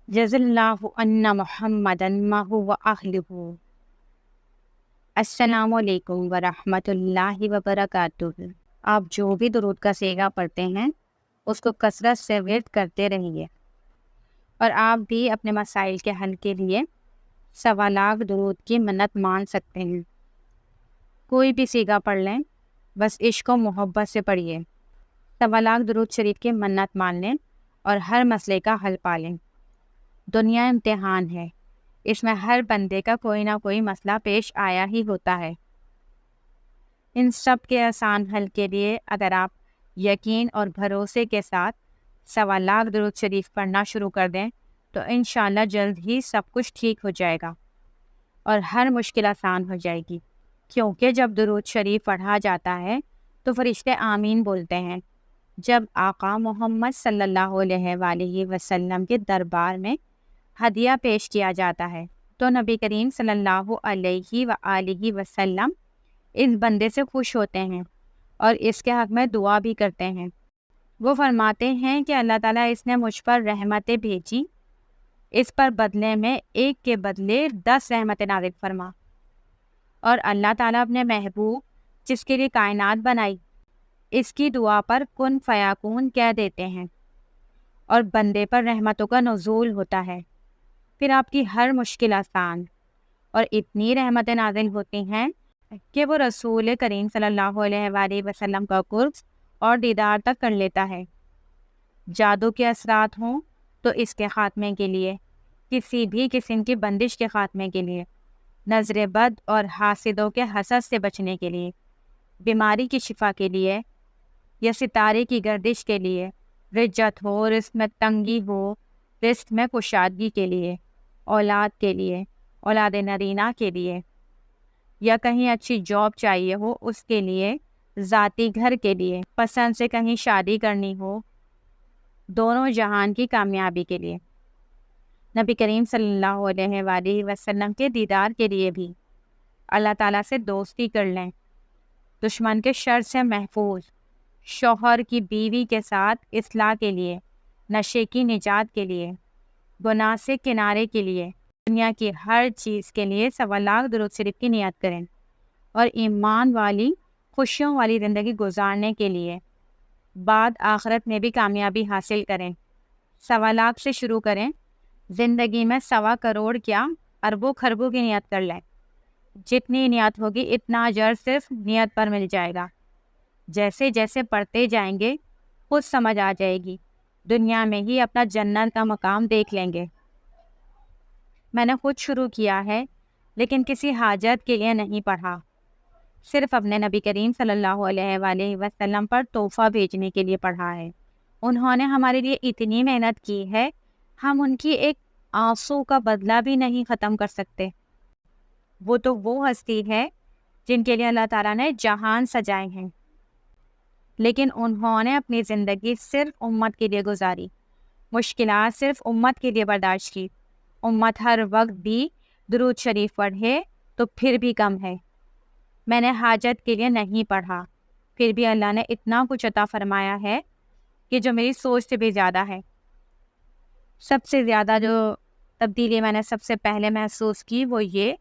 جز اللہ ان محمدن ماہو و اہلہ۔ السلام علیکم ورحمۃ اللہ وبرکاتہ۔ آپ جو بھی درود کا صیغہ پڑھتے ہیں اس کو کثرت سے ورد کرتے رہیے، اور آپ بھی اپنے مسائل کے حل کے لیے 1.25 درود کی منت مان سکتے ہیں۔ کوئی بھی صیغہ پڑھ لیں، بس عشق و محبت سے پڑھیے، 1.25 درود شریف کی منت مان لیں اور ہر مسئلے کا حل پا لیں۔ دنیا امتحان ہے، اس میں ہر بندے کا کوئی نہ کوئی مسئلہ پیش آیا ہی ہوتا ہے۔ ان سب کے آسان حل کے لیے اگر آپ یقین اور بھروسے کے ساتھ 1.25 درود شریف پڑھنا شروع کر دیں تو انشاءاللہ جلد ہی سب کچھ ٹھیک ہو جائے گا اور ہر مشکل آسان ہو جائے گی، کیونکہ جب درود شریف پڑھا جاتا ہے تو فرشتے آمین بولتے ہیں۔ جب آقا محمد صلی اللہ علیہ وآلہ وسلم کے دربار میں ہدیہ پیش کیا جاتا ہے تو نبی کریم صلی اللہ علیہ وآلہ وسلم اس بندے سے خوش ہوتے ہیں اور اس کے حق میں دعا بھی کرتے ہیں۔ وہ فرماتے ہیں کہ اللہ تعالیٰ اس نے مجھ پر رحمتیں بھیجی، اس پر بدلے میں ایک کے بدلے 10 رحمتیں نازل فرما۔ اور اللہ تعالیٰ اپنے محبوب جس کے لیے کائنات بنائی، اس کی دعا پر کن فیاکون کہہ دیتے ہیں اور بندے پر رحمتوں کا نزول ہوتا ہے، پھر آپ کی ہر مشکل آسان، اور اتنی رحمتیں نازل ہوتی ہیں کہ وہ رسول کریم صلی اللہ علیہ وآلہ وسلم کا قرب اور دیدار تک کر لیتا ہے۔ جادو کے اثرات ہوں تو اس کے خاتمے کے لیے، کسی بھی قسم کی بندش کے خاتمے کے لیے، نظر بد اور حاسدوں کے حسد سے بچنے کے لیے، بیماری کی شفا کے لیے یا ستارے کی گردش کے لیے، رجت ہو، رزق میں تنگی ہو، رزق میں کشادگی کے لیے، اولاد کے لیے، اولاد نرینہ کے لیے، یا کہیں اچھی جاب چاہیے ہو اس کے لیے، ذاتی گھر کے لیے، پسند سے کہیں شادی کرنی ہو، دونوں جہان کی کامیابی کے لیے، نبی کریم صلی اللہ علیہ وآلہ وسلم کے دیدار کے لیے بھی، اللہ تعالیٰ سے دوستی کر لیں، دشمن کے شر سے محفوظ، شوہر کی بیوی کے ساتھ اصلاح کے لیے، نشے کی نجات کے لیے، گناہ سے کنارے کے لیے، دنیا کی ہر چیز کے لیے 1.25 درود شریف کی نیت کریں، اور ایمان والی خوشیوں والی زندگی گزارنے کے لیے بعد آخرت میں بھی کامیابی حاصل کریں۔ 1.25 سے شروع کریں، زندگی میں 1.25 کروڑ کیا اربوں خربوں کی نیت کر لیں، جتنی نیت ہوگی اتنا اجر صرف نیت پر مل جائے گا۔ جیسے جیسے پڑھتے جائیں گے خود سمجھ آ جائے گی، دنیا میں ہی اپنا جنت کا مقام دیکھ لیں گے۔ میں نے خود شروع کیا ہے لیکن کسی حاجت کے لیے نہیں پڑھا، صرف اپنے نبی کریم صلی اللہ علیہ وآلہ وسلم پر تحفہ بھیجنے کے لیے پڑھا ہے۔ انہوں نے ہمارے لیے اتنی محنت کی ہے، ہم ان کی ایک آنسو کا بدلہ بھی نہیں ختم کر سکتے۔ وہ تو وہ ہستی ہے جن کے لیے اللہ تعالیٰ نے جہان سجائے ہیں، لیکن انہوں نے اپنی زندگی صرف امت کے لیے گزاری، مشکلات صرف امت کے لیے برداشت کی۔ امت ہر وقت بھی درود شریف پڑھے تو پھر بھی کم ہے۔ میں نے حاجت کے لیے نہیں پڑھا، پھر بھی اللہ نے اتنا کچھ عطا فرمایا ہے کہ جو میری سوچ سے بھی زیادہ ہے۔ سب سے زیادہ جو تبدیلی میں نے سب سے پہلے محسوس کی وہ یہ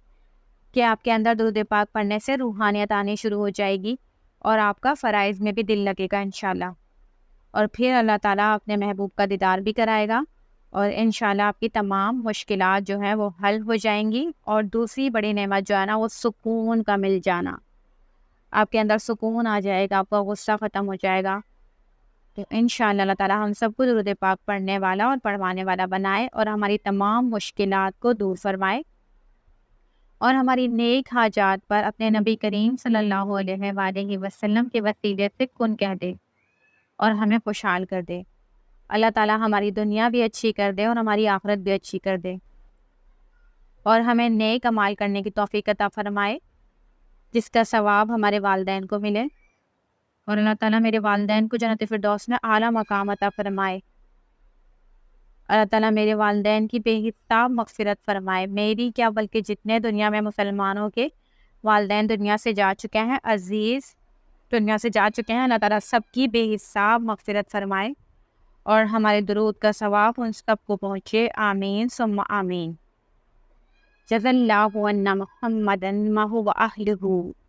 کہ آپ کے اندر درود پاک پڑھنے سے روحانیت آنی شروع ہو جائے گی اور آپ کا فرائض میں بھی دل لگے گا انشاءاللہ، اور پھر اللہ تعالیٰ اپنے محبوب کا دیدار بھی کرائے گا اور انشاءاللہ آپ کی تمام مشکلات جو ہیں وہ حل ہو جائیں گی۔ اور دوسری بڑی نعمت جو ہے نا وہ سکون کا مل جانا، آپ کے اندر سکون آ جائے گا، آپ کا غصہ ختم ہو جائے گا۔ تو انشاءاللہ اللہ تعالیٰ ہم سب کو درود پاک پڑھنے والا اور پڑھوانے والا بنائے اور ہماری تمام مشکلات کو دور فرمائے، اور ہماری نیک حاجات پر اپنے نبی کریم صلی اللہ علیہ وآلہ وسلم کے وسیلے سے کن کہہ دے اور ہمیں خوشحال کر دے۔ اللہ تعالیٰ ہماری دنیا بھی اچھی کر دے اور ہماری آخرت بھی اچھی کر دے، اور ہمیں نیک اعمال کرنے کی توفیق عطا فرمائے جس کا ثواب ہمارے والدین کو ملے، اور اللہ تعالیٰ میرے والدین کو جنت فردوس میں اعلیٰ مقام عطا فرمائے۔ اللہ تعالیٰ میرے والدین کی بے حساب مغفرت فرمائے، میری کیا بلکہ جتنے دنیا میں مسلمانوں کے والدین دنیا سے جا چکے ہیں، عزیز دنیا سے جا چکے ہیں، اللہ تعالیٰ سب کی بے حساب مغفرت فرمائے اور ہمارے درود کا ثواب ان سب کو پہنچے، آمین ثم آمین۔ جزا اللہ عنا محمدًا ما هو أهله